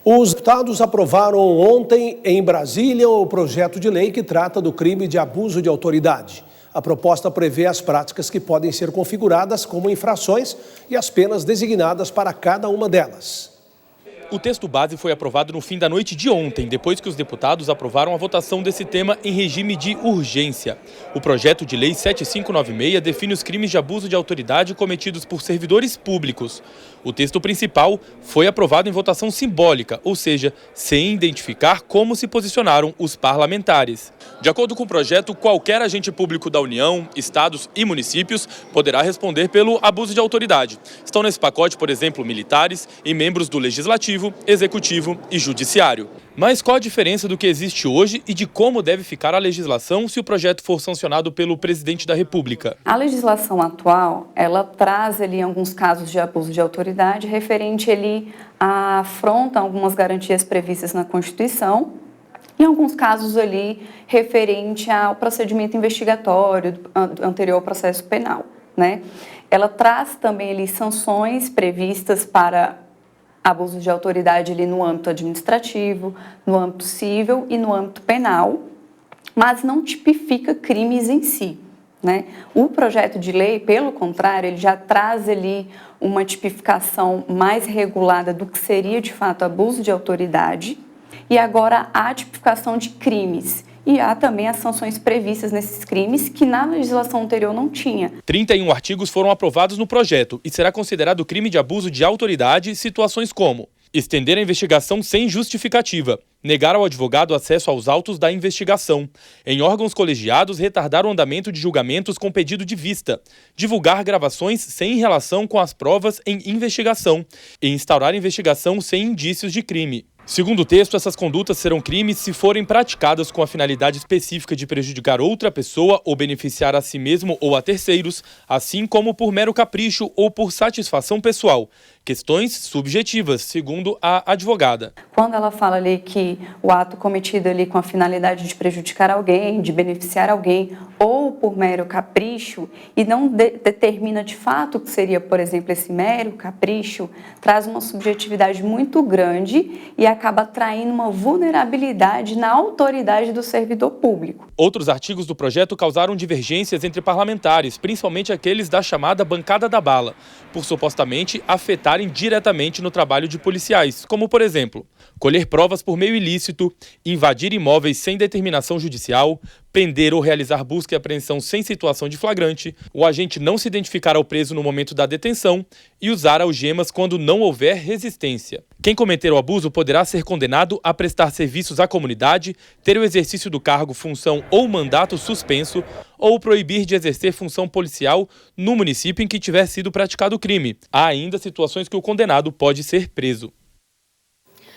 Os deputados aprovaram ontem em Brasília o projeto de lei que trata do crime de abuso de autoridade. A proposta prevê as práticas que podem ser configuradas como infrações e as penas designadas para cada uma delas. O texto base foi aprovado no fim da noite de ontem, depois que os deputados aprovaram a votação desse tema em regime de urgência. O projeto de lei 7596 define os crimes de abuso de autoridade cometidos por servidores públicos. O texto principal foi aprovado em votação simbólica, ou seja, sem identificar como se posicionaram os parlamentares. De acordo com o projeto, qualquer agente público da União, estados e municípios poderá responder pelo abuso de autoridade. Estão nesse pacote, por exemplo, militares e membros do Legislativo, Executivo e Judiciário. Mas qual a diferença do que existe hoje e de como deve ficar a legislação se o projeto for sancionado pelo presidente da República? A legislação atual, ela traz ali alguns casos de abuso de autoridade referente ali à afronta a algumas garantias previstas na Constituição, em alguns casos ali referente ao procedimento investigatório anterior ao processo penal, né? Ela traz também ali sanções previstas para abuso de autoridade ali no âmbito administrativo, no âmbito civil e no âmbito penal, mas não tipifica crimes em si, né? O projeto de lei, pelo contrário, ele já traz ali uma tipificação mais regulada do que seria de fato abuso de autoridade e agora há a tipificação de crimes. E há também as sanções previstas nesses crimes que na legislação anterior não tinha. 31 artigos foram aprovados no projeto e será considerado crime de abuso de autoridade situações como estender a investigação sem justificativa, negar ao advogado acesso aos autos da investigação, em órgãos colegiados retardar o andamento de julgamentos com pedido de vista, divulgar gravações sem relação com as provas em investigação e instaurar investigação sem indícios de crime. Segundo o texto, essas condutas serão crimes se forem praticadas com a finalidade específica de prejudicar outra pessoa ou beneficiar a si mesmo ou a terceiros, assim como por mero capricho ou por satisfação pessoal. Questões subjetivas, segundo a advogada. Quando ela fala ali que o ato cometido ali com a finalidade de prejudicar alguém, de beneficiar alguém ou por mero capricho e não determina de fato o que seria, por exemplo, esse mero capricho, traz uma subjetividade muito grande e acaba traindo uma vulnerabilidade na autoridade do servidor público. Outros artigos do projeto causaram divergências entre parlamentares, principalmente aqueles da chamada bancada da bala, por supostamente afetarem diretamente no trabalho de policiais, como, por exemplo, colher provas por meio ilícito, invadir imóveis sem determinação judicial, prender ou realizar busca e apreensão sem situação de flagrante, o agente não se identificar ao preso no momento da detenção e usar algemas quando não houver resistência. Quem cometer o abuso poderá ser condenado a prestar serviços à comunidade, ter o exercício do cargo, função ou mandato suspenso ou proibir de exercer função policial no município em que tiver sido praticado o crime. Há ainda situações que o condenado pode ser preso.